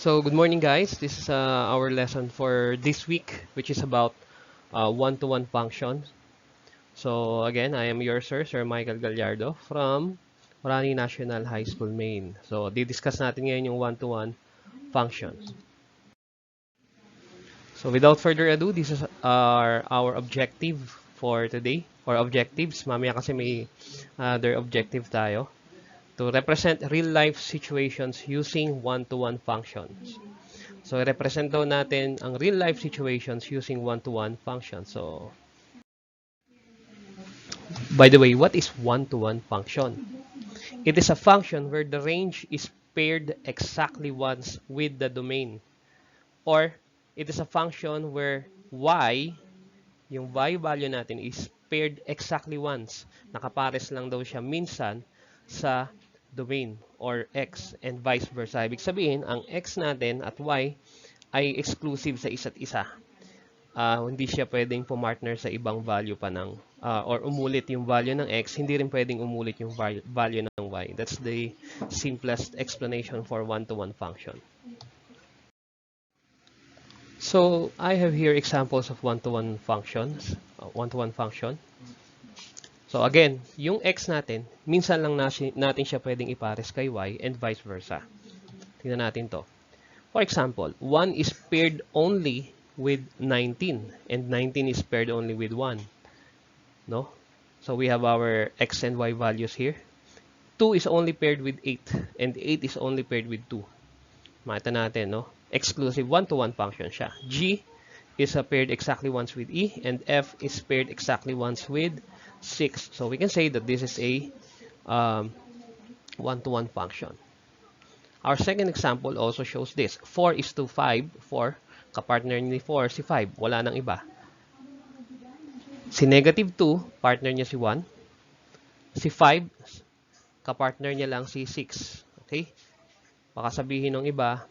So, good morning, guys. This is our lesson for this week, which is about one-to-one functions. So, again, I am your Sir Michael Gallardo from Orani National High School, Maine. So, didiscuss natin ngayon yung one-to-one functions. So, without further ado, this is our objective for today, or objectives. Mamaya kasi may other objective tayo. To represent real-life situations using one-to-one functions. So, represent daw natin ang real-life situations using one-to-one functions. So, by the way, what is one-to-one function? It is a function where the range is paired exactly once with the domain. Or, it is a function where y, yung y value natin, is paired exactly once. Nakapares lang daw siya minsan sa domain or x and vice versa. Ibig sabihin, ang x natin at y ay exclusive sa isa't isa. Hindi siya pwedeng pumartner sa ibang value pa ng or umulit yung value ng x, hindi rin pwedeng umulit yung value ng y. That's the simplest explanation for one-to-one function. So, I have here examples of one-to-one functions, one-to-one function. So, again, yung x natin, minsan lang natin siya pwedeng ipares kay y and vice versa. Tingnan natin to. For example, 1 is paired only with 19 and 19 is paired only with 1. No? So we have our x and y values here. 2 is only paired with 8 and 8 is only paired with 2. Makita natin, no? Exclusive one-to-one function siya. G is paired exactly once with E and F is paired exactly once with 6. So we can say that this is a one-to-one function. Our second example also shows this. 4 is to 5. 4, kapartner ni 4, si 5. Wala nang iba. Si negative 2, partner niya si 1. Si 5, kapartner niya lang si 6. Okay? Baka sabihin ng iba,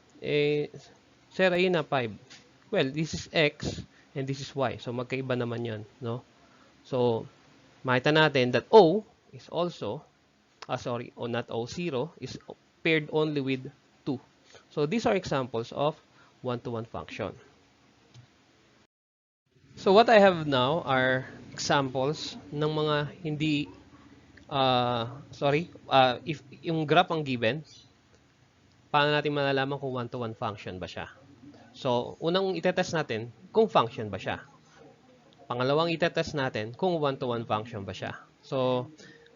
sir, ayun na 5. Well, this is x and this is y. So, magkaiba naman yan. No? So, makita natin that O is also, not O, 0 is paired only with 2. So, these are examples of one-to-one function. So, what I have now are examples ng mga hindi, if yung graph ang given, paano natin malalaman kung one-to-one function ba siya? So, unang itetest natin kung function ba siya. Pangalawang itetest natin kung one-to-one function ba siya. So,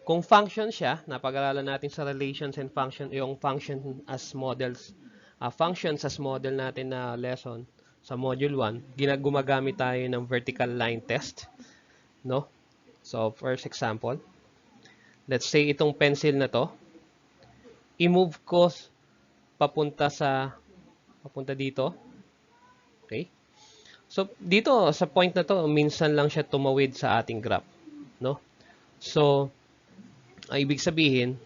kung function siya, napag-aralan natin sa relations and function, yung function as models, functions as model natin na lesson sa module 1, gumagamit tayo ng vertical line test. No? So, first example, let's say itong pencil na to, i-move ko papunta dito. Okay? So, dito sa point na to, minsan lang siya tumawid sa ating graph. No? So, ibig sabihin,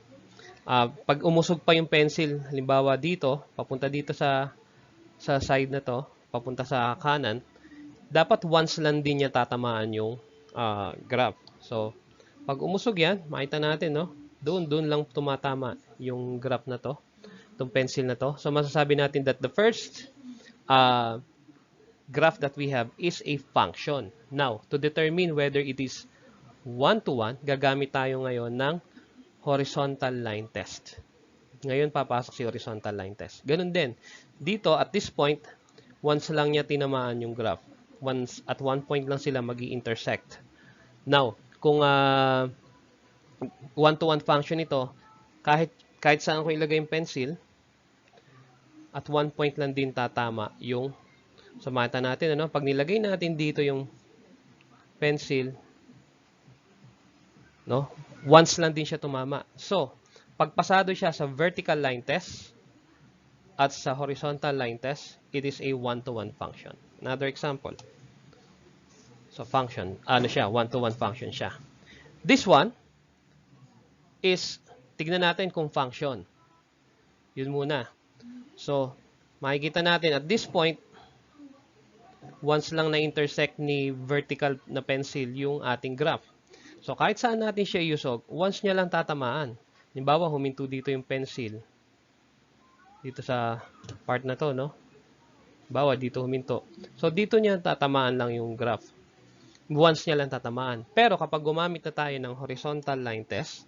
pag umusog pa yung pencil, halimbawa dito, papunta dito sa side na to, papunta sa kanan, dapat once lang din niya tatamaan yung graph. So, pag umusog yan, makita natin, no? Doon lang tumatama yung graph na to, itong pencil na to. So, masasabi natin that the first graph that we have is a function. Now, to determine whether it is one-to-one, gagamit tayo ngayon ng horizontal line test. Ngayon, papasok si horizontal line test. Ganun din. Dito, at this point, once lang niya tinamaan yung graph. At one point lang sila magi-intersect. Now, kung one-to-one function ito, kahit saan ko ilagay yung pencil, at one point lang din tatama yung, so makita natin, ano, pag nilagay natin dito yung pencil, no? Once lang din siya tumama. So, pagpasado siya sa vertical line test at sa horizontal line test, it is a one-to-one function. Another example. So, function, one-to-one function siya. This one is, tignan natin kung function. Yun muna. So, makikita natin at this point, once lang na-intersect ni vertical na pencil yung ating graph. So, kahit saan natin siya iusog, once niya lang tatamaan. Halimbawa, huminto dito yung pencil. Dito sa part na to, no? Bawa dito huminto. So, dito niya tatamaan lang yung graph. Once niya lang tatamaan. Pero kapag gumamit na tayo ng horizontal line test,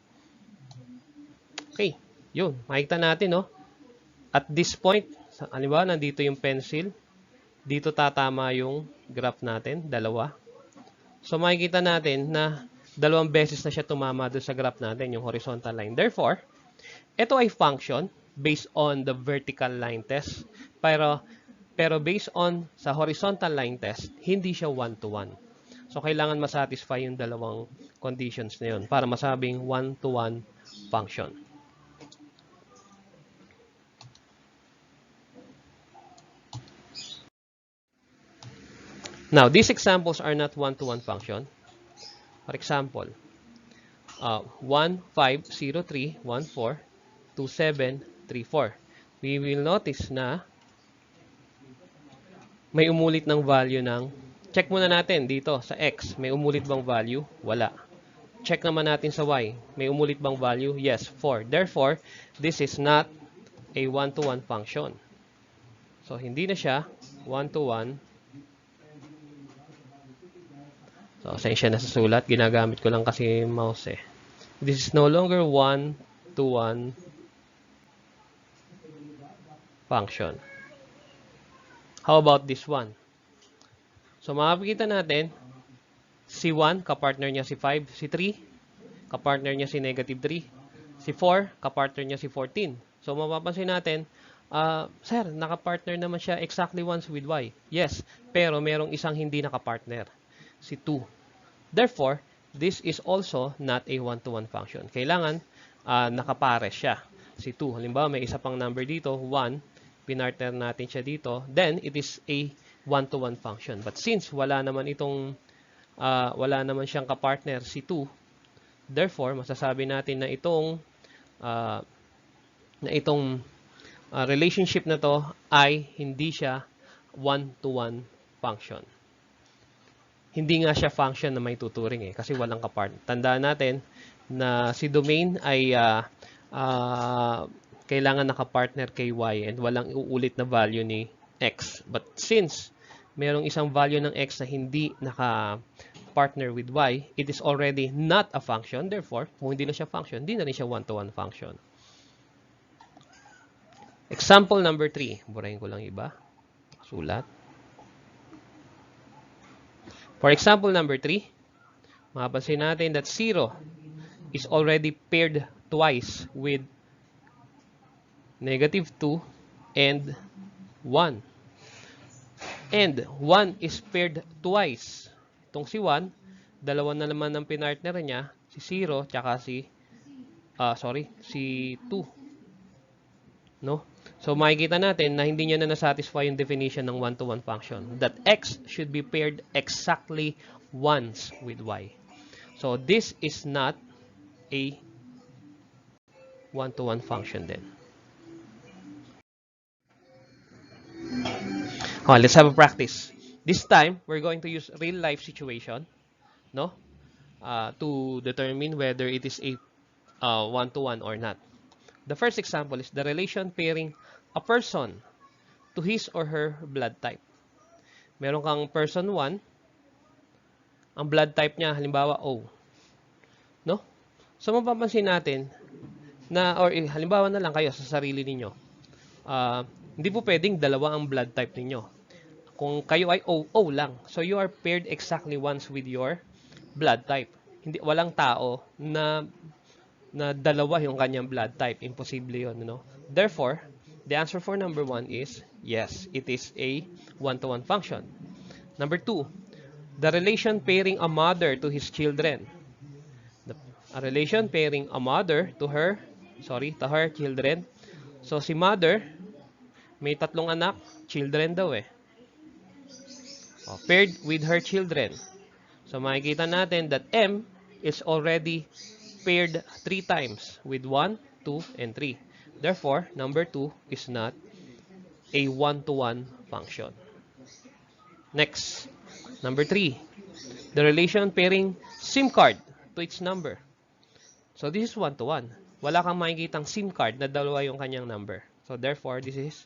okay, yun. Makikita natin, no? At this point, halimbawa, nandito yung pencil. Dito tatama yung graph natin, dalawa. So, makikita natin na dalawang beses na siya tumama doon sa graph natin, yung horizontal line. Therefore, ito ay function based on the vertical line test. Pero based on sa horizontal line test, hindi siya one-to-one. So, kailangan masatisfy yung dalawang conditions na yun para masabing one-to-one function. Now, these examples are not one-to-one function. For example, 1, 5, 0, 3, 1, 4, 2, 7, 3, 4. We will notice na may umulit ng value ng, check muna natin dito sa X, may umulit bang value? Wala. Check naman natin sa Y, may umulit bang value? Yes, 4. Therefore, this is not a one-to-one function. So, hindi na siya one-to-one. So, sensya na sa sulat. Ginagamit ko lang kasi mouse eh. This is no longer one-to-one function. How about this one? So, makikita natin, si 1, kapartner niya si 5. Si 3, kapartner niya si negative 3. Si 4, kapartner niya si 14. So, mapapansin natin, sir, nakapartner naman siya exactly once with Y. Yes, pero merong isang hindi nakapartner. Si 2. Therefore, this is also not a one-to-one function. Kailangan nakapares siya. Si 2. Halimbawa, may isa pang number dito, 1. Pinartner natin siya dito. Then, it is a one-to-one function. But since wala naman siyang kapartner si 2, therefore, masasabi natin na itong relationship na to ay hindi siya one-to-one function. Hindi nga siya function na may tuturing kasi walang kapartner. Tandaan natin na si domain ay kailangan nakapartner kay Y and walang uulit na value ni X. But since merong isang value ng X na hindi naka-partner with Y, it is already not a function. Therefore, kung hindi na siya function, hindi na rin siya one-to-one function. Example number 3. Burahin ko lang iba. Sulat. For example number 3, mapapansin natin that 0 is already paired twice with negative 2 and 1. And 1 is paired twice. Itong si 1, dalawa na naman ng pinartner niya, si 0, tsaka si 2. No? So, makikita natin na hindi niya na nasatisfy yung definition ng one-to-one function. That X should be paired exactly once with Y. So, this is not a one-to-one function then. Let's have a practice. This time, we're going to use real-life situation, no, to determine whether it is a one-to-one or not. The first example is the relation pairing a person to his or her blood type. Meron kang person 1, ang blood type niya halimbawa O. No? So mapapansin natin na, or halimbawa na lang kayo sa sarili ninyo, hindi po pwedeng dalawa ang blood type ninyo. Kung kayo ay O lang. So you are paired exactly once with your blood type. Walang tao na dalawa yung kanyang blood type. Imposible yun, no? Therefore, the answer for number 1 is yes, it is a one-to-one function. Number 2, the relation pairing a mother to his children. A relation pairing a mother to her children. So, si mother, may 3 anak, children daw eh. Paired with her children. So, makikita natin that M is already paired 3 times with 1, 2, and 3. Therefore, number 2 is not a one-to-one function. Next, number 3, the relation pairing SIM card to its number. So, this is one-to-one. Wala kang makikitang SIM card na dalawa yung kanyang number. So, therefore, this is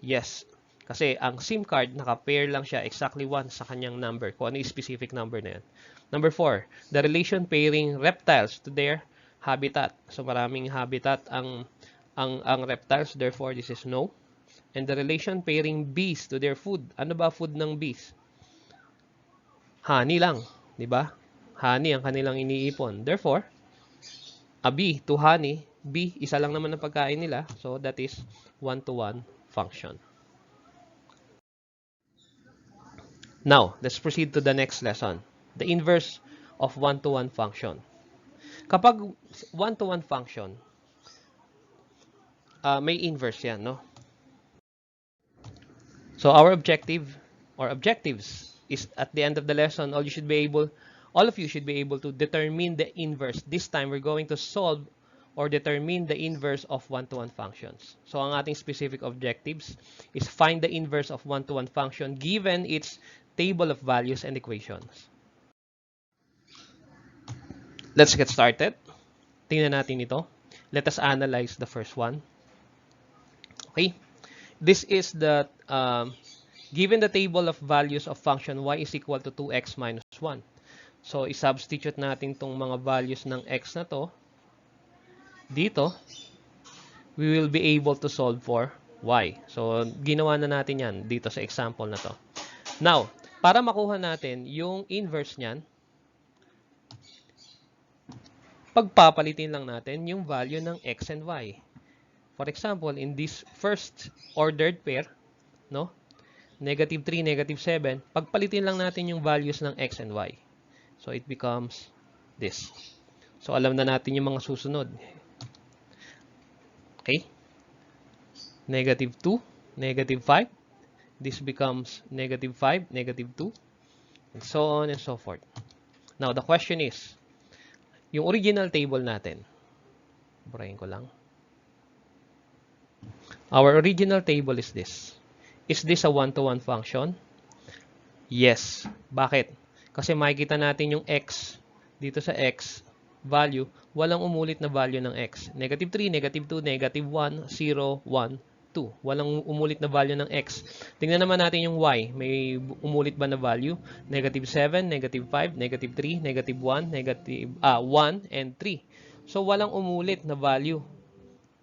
Yes. Kasi ang SIM card, naka-pair lang siya exactly once sa kanyang number, kung ano yung specific number na yan. Number 4, the relation pairing reptiles to their habitat. So maraming habitat ang reptiles, therefore this is no. And the relation pairing bees to their food. Ano ba food ng bees? Honey lang, di ba? Honey ang kanilang iniipon. Therefore, a bee to honey, bee, isa lang naman ang pagkain nila. So that is one-to-one function. Now, let's proceed to the next lesson. The inverse of one-to-one function. Kapag one-to-one function, may inverse yan, no? So our objective or objectives is at the end of the lesson, all of you should be able to determine the inverse. This time, we're going to solve or determine the inverse of one-to-one functions. So ang ating specific objectives is find the inverse of one-to-one function given its table of values and equations. Let's get started. Tingnan natin ito. Let us analyze the first one. Okay. This is the, given the table of values of function y is equal to 2x minus 1. So, i-substitute natin itong mga values ng x na to. Dito, we will be able to solve for y. So, ginawa na natin yan dito sa example na to. Now, para makuha natin yung inverse niyan, pagpapalitin lang natin yung value ng x and y. For example, in this first ordered pair, no? Negative 3, negative 7, pagpalitin lang natin yung values ng x and y. So, it becomes this. So, alam na natin yung mga susunod. Okay? Negative 2, negative 5. This becomes negative 5, negative 2, and so on and so forth. Now, the question is, yung original table natin, burahin ko lang. Our original table is this. Is this a one-to-one function? Yes. Bakit? Kasi makikita natin yung x, dito sa x value, walang umulit na value ng x. Negative 3, negative 2, negative 1, 0, 1, 2. Walang umulit na value ng x. Tingnan naman natin yung y. May umulit ba na value? Negative 7, negative 5, negative 3, negative 1, negative 1, and 3. So, walang umulit na value,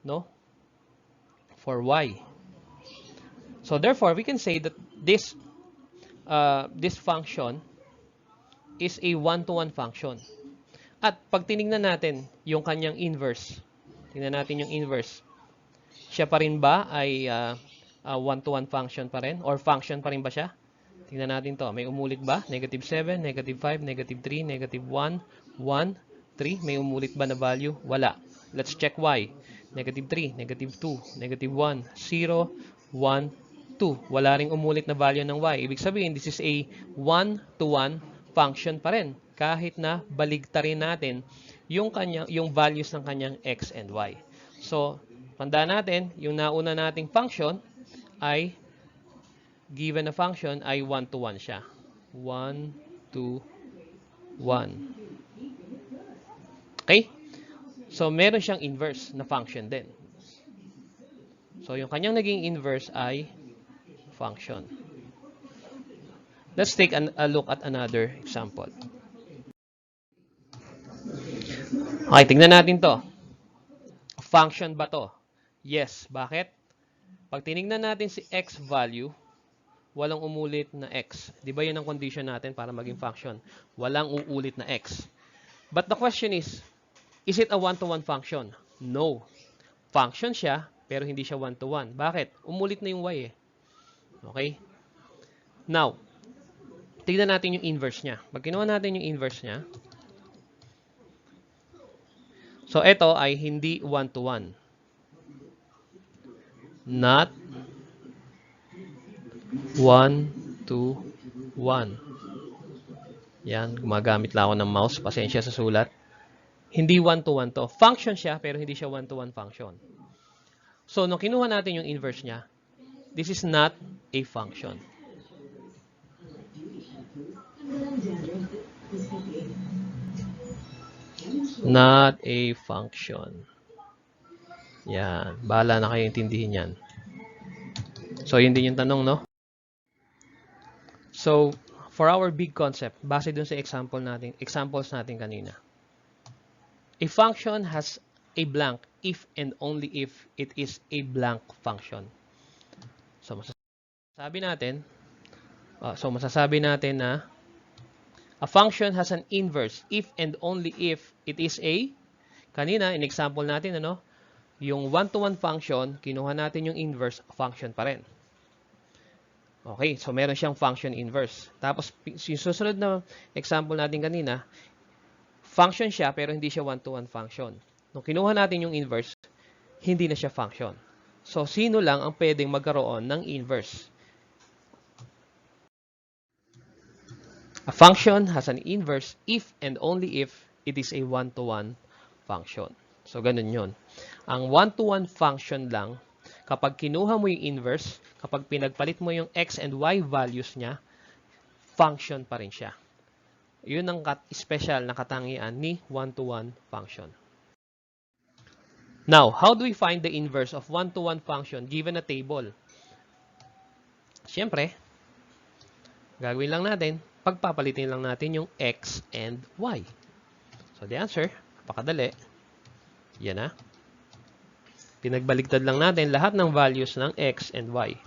no? For y. So therefore, we can say that this function is a one-to-one function. At pag tinignan natin yung kanyang inverse, tingnan natin yung inverse, siya pa rin ba ay one-to-one function pa rin? Or function pa rin ba siya? Tingnan natin to. May umulit ba? Negative 7, negative 5, negative 3, negative 1, 1, 3. May umulit ba na value? Wala. Let's check y. Negative 3, negative 2, negative 1, 0, 1, 2. Wala ring umulit na value ng y. Ibig sabihin, this is a one-to-one function pa rin. Kahit na baligtarin natin yung values ng kanyang x and y. So, tandaan natin, yung nauna nating function ay, given na function ay one-to-one siya. 1, 2, 1. Okay? So, meron siyang inverse na function din. So, yung kanyang naging inverse ay function. Let's take a look at another example. Okay, tingnan natin to. Function ba to? Yes. Bakit? Pag tinignan natin si x value, walang umulit na x. Di ba yun ang condition natin para maging function? Walang uulit na x. But the question is it a one-to-one function? No. Function siya, pero hindi siya one-to-one. Bakit? Umulit na yung y eh. Okay? Now, tignan natin yung inverse niya. Pag kinuha natin yung inverse niya, so ito ay hindi one-to-one. Not one-to-one. Yan, gumagamit lang ako ng mouse. Pasensya sa sulat. Hindi one-to-one to. Function siya, pero hindi siya one-to-one function. So, nung kinuha natin yung inverse niya, this is not a function. Not a function. Yan. Bahala na kayo intindihin yan. So, yun din yung tanong, no? So, for our big concept, base dun sa examples natin kanina. A function has a blank if and only if it is a blank function. So, masasabi natin na a function has an inverse if and only if it is a, kanina, in example natin, ano, yung one-to-one function, kinuha natin yung inverse, function pa rin. Okay, so meron siyang function inverse. Tapos, yung susunod na example natin kanina, function siya pero hindi siya one-to-one function. Nung kinuha natin yung inverse, hindi na siya function. So, sino lang ang pwedeng magkaroon ng inverse? A function has an inverse if and only if it is a one-to-one function. So, ganun yun. Ang one-to-one function lang, kapag kinuha mo yung inverse, kapag pinagpalit mo yung x and y values niya, function pa rin siya. Yun ang special na katangian ni one-to-one function. Now, how do we find the inverse of one-to-one function given a table? Siyempre, gagawin lang natin, pagpapalitin lang natin yung x and y. So, the answer, napakadali. Yan na. Pinagbaligtad lang natin lahat ng values ng x and y.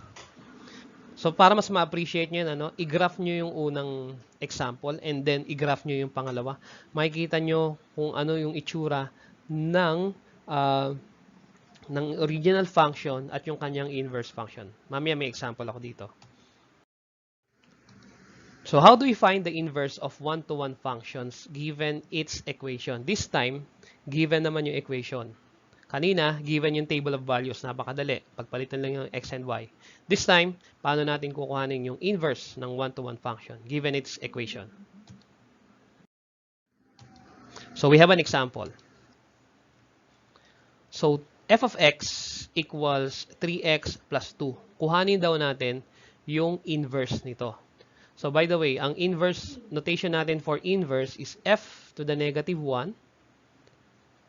So, para mas ma-appreciate nyo yun, ano, i-graph nyo yung unang example and then i-graph nyo yung pangalawa. Makikita nyo kung ano yung itsura ng original function at yung kanyang inverse function. Mamaya may example ako dito. So, how do we find the inverse of one-to-one functions given its equation? This time, given naman yung equation. Kanina, given yung table of values, napakadali. Pagpalitan lang yung x and y. This time, paano natin kukuhanin yung inverse ng one-to-one function given its equation? So, we have an example. So, f of x equals 3x plus 2. Kuhanin daw natin yung inverse nito. So, by the way, ang inverse notation natin for inverse is f to the negative 1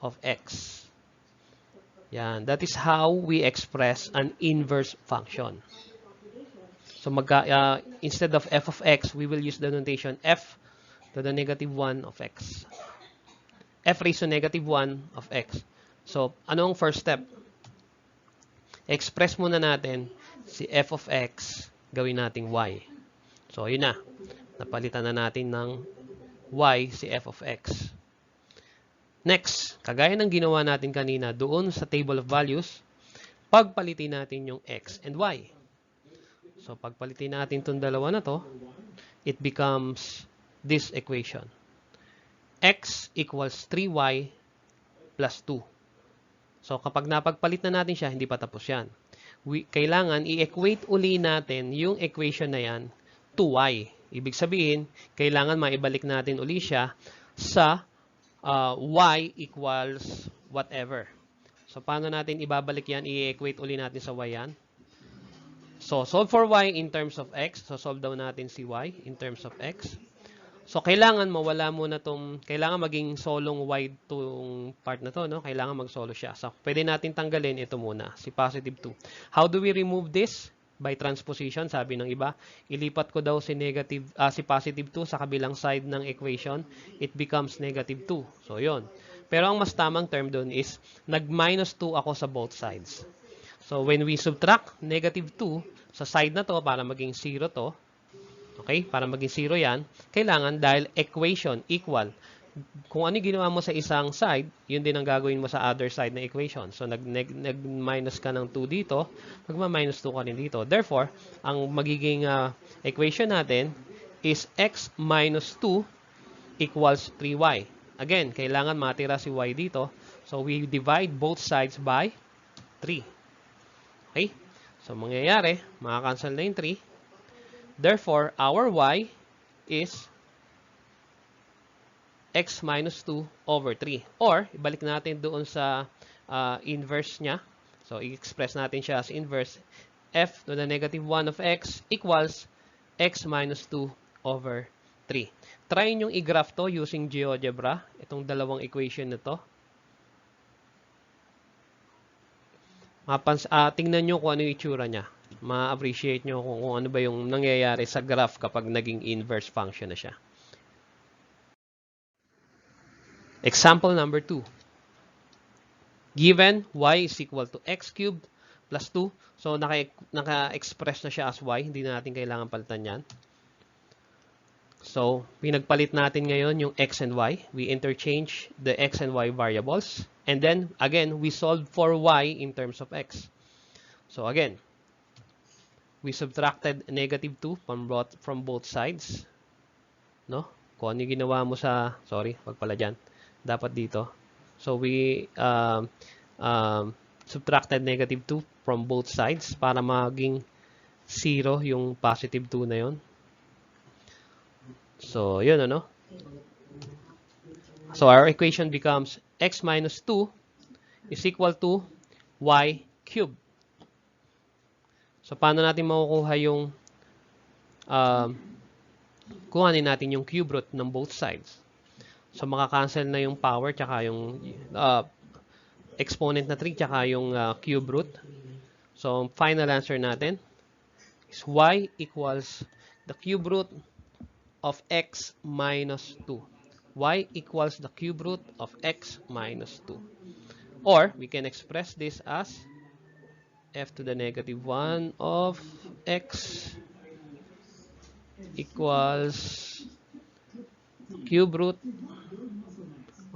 of x. Yan. That is how we express an inverse function. So, instead of f of x, we will use the notation f to the negative 1 of x. F raised to negative 1 of x. So, ano ang first step? Express muna natin si f of x, gawin nating y. So, yun na. Napalitan na natin ng y si f of x. Next, kagaya ng ginawa natin kanina doon sa table of values, pagpalitin natin yung x and y. So, pagpalitin natin itong dalawa na to, it becomes this equation. X equals 3y plus 2. So, kapag napagpalit na natin siya, hindi pa tapos yan. Kailangan i-equate uli natin yung equation na yan to y. Ibig sabihin, kailangan maibalik natin uli siya sa y equals whatever. So, paano natin ibabalik yan? I-equate uli natin sa y yan. So, solve for y in terms of x. So, solve daw natin si y in terms of x. So, kailangan mawala muna kailangan maging solong y itong part na to, no? Kailangan mag-solo siya. So, pwede natin tanggalin ito muna, si positive 2. How do we remove this? By transposition, sabi ng iba, ilipat ko daw si positive 2 sa kabilang side ng equation, it becomes negative 2. So, yon. Pero ang mas tamang term doon is, nag-minus 2 ako sa both sides. So, when we subtract negative 2 sa side na to, para maging 0 to, okay, para maging 0 yan, kailangan dahil equation equal, kung ano ginawa mo sa isang side, yun din ang gagawin mo sa other side ng equation. So, nag-minus ka ng 2 dito, magma-minus 2 ka rin dito. Therefore, ang magiging equation natin is x minus 2 equals 3y. Again, kailangan matira si y dito. So, we divide both sides by 3. Okay? So, mangyayari, makakancel na yung 3. Therefore, our y is x minus 2 over 3. Or, ibalik natin doon sa inverse niya. So, i-express natin siya as inverse. F to the negative 1 of x equals x minus 2 over 3. Try nyo i-graph to using GeoGebra. Itong dalawang equation na to. Tingnan nyo kung ano yung itsura niya. ma-appreciate nyo kung ano ba yung nangyayari sa graph kapag naging inverse function na siya. Example number 2. Given y is equal to x cubed plus 2. So, naka-express na siya as y. Hindi na natin kailangan palitan yan. So, pinagpalit natin ngayon yung x and y. We interchange the x and y variables. And then, again, we solve for y in terms of x. So, again, we subtracted negative 2 from both sides. No? Kung ano yung ginawa mo sa, sorry, wag pala dyan. Dapat dito. So, we subtracted negative 2 from both sides para maging 0 yung positive 2 na yun. So, yun ano. So, our equation becomes x minus 2 is equal to y cubed. So, paano natin makukuha yung kuhanin natin yung cube root ng both sides. So, makakancel na yung power tsaka yung exponent na 3 tsaka yung cube root. So, final answer natin is y equals the cube root of x minus 2. Y equals the cube root of x minus 2. Or, we can express this as f to the negative 1 of x equals cube root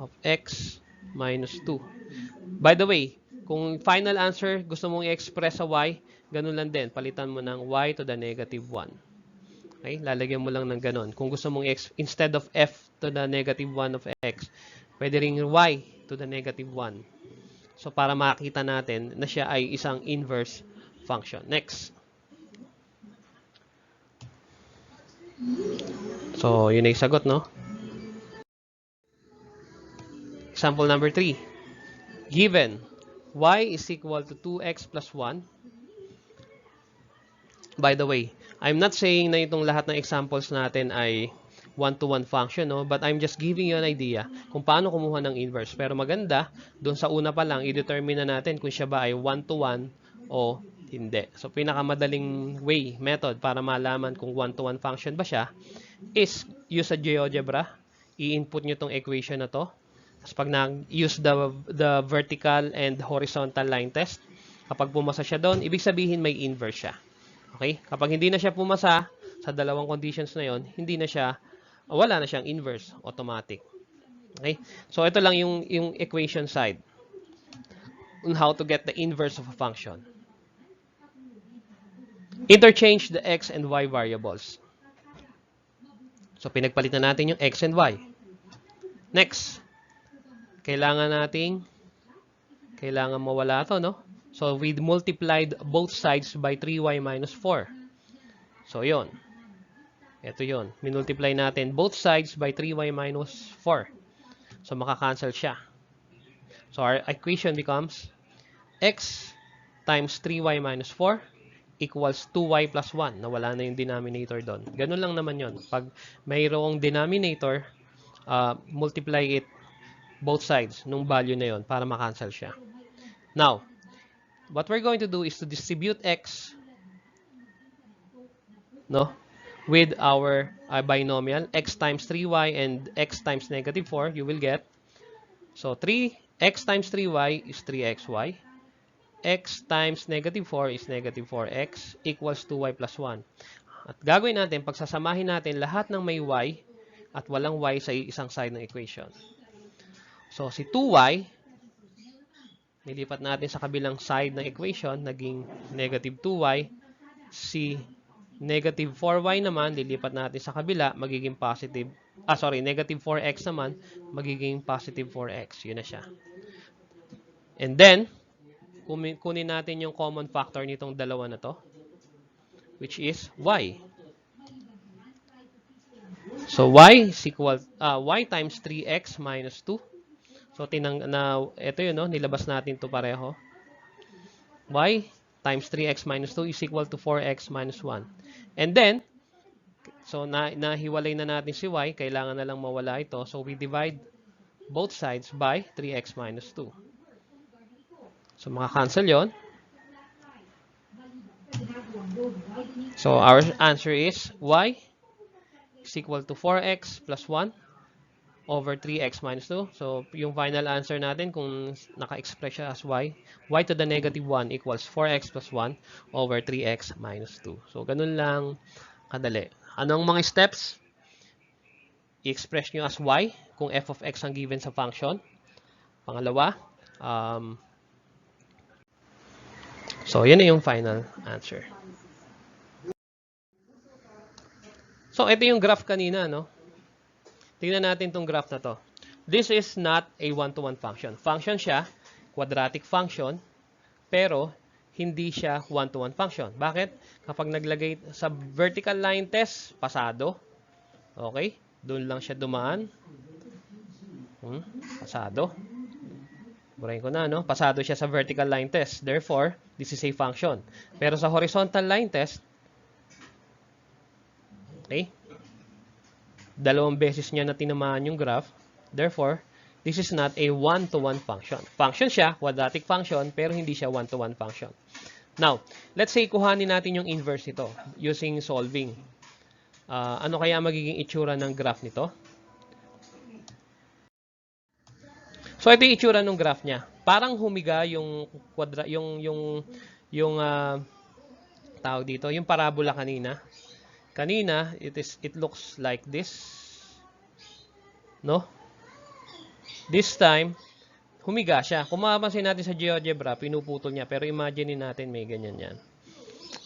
of x minus 2. By the way, kung final answer gusto mong i-express sa y, ganun lang din. Palitan mo ng y to the negative 1. Okay? Lalagyan mo lang ng ganun. Kung gusto mong instead of f to the negative 1 of x, pwede ring y to the negative 1. So, para makita natin na siya ay isang inverse function. Next. So, yun ay sagot, no? Example number 3. Given y is equal to 2x plus 1. By the way, I'm not saying na itong lahat ng examples natin ay one-to-one function, no? But I'm just giving you an idea kung paano kumuha ng inverse. Pero maganda, doon sa una pa lang, i-determine na natin kung siya ba ay one-to-one o hindi. So, pinakamadaling method para malaman kung one-to-one function ba siya is use a GeoGebra. I-input nyo itong equation na to. Tapos pag use the vertical and horizontal line test, kapag pumasa siya doon, ibig sabihin may inverse siya. Okay? Kapag hindi na siya pumasa sa dalawang conditions na yon, hindi na siya, wala na siyang inverse, automatic. Okay? So, ito lang yung equation side on how to get the inverse of a function. Interchange the x and y variables. So, pinagpalitan natin yung x and y. Next, kailangan mawala to, no? So, we multiplied both sides by 3y minus 4. So, yon. Ito yon. Minultiply natin both sides by 3y minus 4. So, makakancel siya. So, our equation becomes x times 3y minus 4 equals 2y plus 1. Nawala na yung denominator doon. Ganun lang naman yon. Pag mayroong denominator, multiply it both sides nung value na yon para makancel siya. Now, what we're going to do is to distribute x, no, with our binomial, x times 3y and x times negative 4, you will get, so 3x times 3y is 3xy, x times negative 4 is negative 4x equals 2y plus 1. At gagawin natin, pagsasamahin natin lahat ng may y at walang y sa isang side ng equation. So, si 2y, nilipat natin sa kabilang side ng equation, naging negative 2y. Si negative 4y naman, lilipat natin sa kabila, magiging positive, negative 4x naman, magiging positive 4x. Yun na siya. And then, kunin natin yung common factor nitong dalawa na to, which is y. So, y is equal, y times 3x minus 2. So, ito yun, no? Nilabas natin to pareho. Y times 3x minus 2 is equal to 4x minus 1. And then, so, nahiwalay na natin si y. Kailangan na lang mawala ito. So, we divide both sides by 3x minus 2. So, makakancel yon. So our answer is y is equal to 4x plus 1 over 3x minus 2. So yung final answer natin kung naka-express siya as y to the negative 1 equals 4x plus 1 over 3x minus 2. So ganun lang kadali. Anong mga steps? I-express nyo as y kung f of x ang given sa function. Pangalawa, so yan na yung final answer. So ito yung graph kanina, no? Tingnan natin tong graph na to. This is not a one-to-one function. Function siya, quadratic function, pero hindi siya one-to-one function. Bakit? Kapag naglagay sa vertical line test, pasado. Okay? Doon lang siya dumaan. Pasado. Burahin ko na, no? Pasado siya sa vertical line test. Therefore, this is a function. Pero sa horizontal line test, okay? Dalawang beses niya na tinamaan yung graph. Therefore, this is not a one-to-one function. Function siya, quadratic function, pero hindi siya one-to-one function. Now, let's say kuhanin natin yung inverse nito using solving. Ano kaya magiging itsura ng graph nito? So, ito yung itsura ng graph niya. Parang humiga yung tawag dito, yung parabola kanina. Kanina, it looks like this. No? This time, humiga siya. Kung mapapansin natin sa GeoGebra, pinuputol niya. Pero imagine natin may ganyan yan.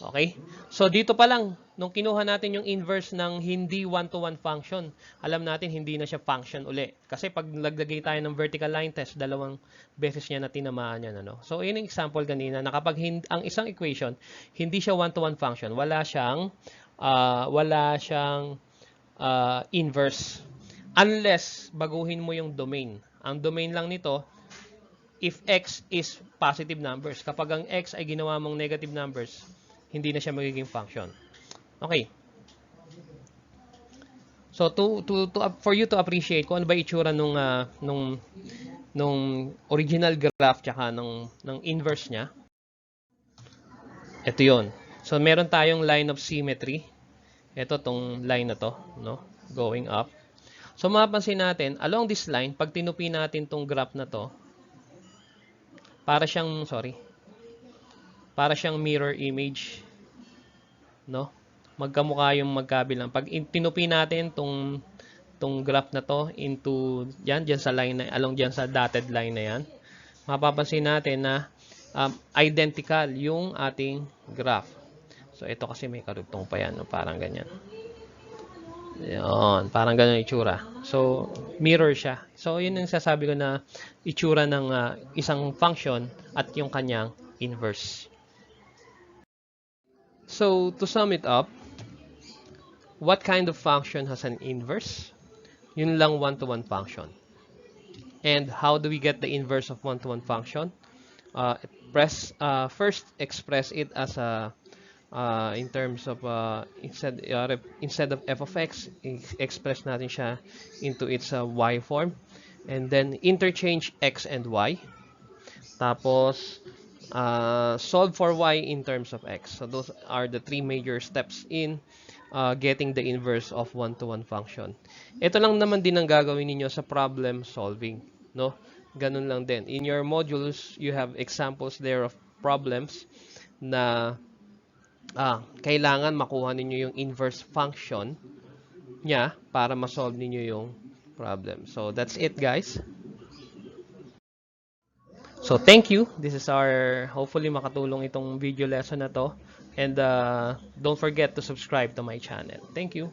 Okay? So, dito pa lang, nung kinuha natin yung inverse ng hindi one-to-one function, alam natin hindi na siya function uli. Kasi pag naglagay tayo ng vertical line test, dalawang beses niya na tinamaan yan. Ano? So, yun yung example kanina, na kapag ang isang equation, hindi siya one-to-one function, wala siyang inverse. Unless, baguhin mo yung domain. Ang domain lang nito, if x is positive numbers. Kapag ang x ay ginawa mong negative numbers, hindi na siya magiging function. Okay. So, for you to appreciate kung ano ba itsura nung original graph tsaka ng inverse niya, ito yun. So, meron tayong line of symmetry. Ito tong line na to, no? Going up. So, mapapansin natin, along this line, pag tinupi natin tong graph na to, para siyang mirror image, no? Magkamukha yung magkabilang. Pag tinupi natin tong graph na to into diyan sa line na along diyan sa dotted line na yan, mapapansin natin na identical yung ating graph. So, ito kasi may karugtong pa yan, no? Parang ganyan. Yan, parang ganyan itsura. So, mirror siya. So, yun yung sasabi ko na itsura ng isang function at yung kanyang inverse. So, to sum it up, what kind of function has an inverse? Yun lang one-to-one function. And how do we get the inverse of one-to-one function? First express it as a in terms of instead of f of x, express natin siya into its y form, and then interchange x and y, tapos solve for y in terms of x. So those are the three major steps in getting the inverse of one-to-one function. Ito lang naman din ang gagawin niyo sa problem solving, no? Ganun lang din. In your modules, you have examples there of problems na kailangan makuha ninyo yung inverse function niya para ma-solve ninyo yung problem. So, that's it, guys. So, thank you. This is our, hopefully makatulong itong video lesson na to. And don't forget to subscribe to my channel. Thank you.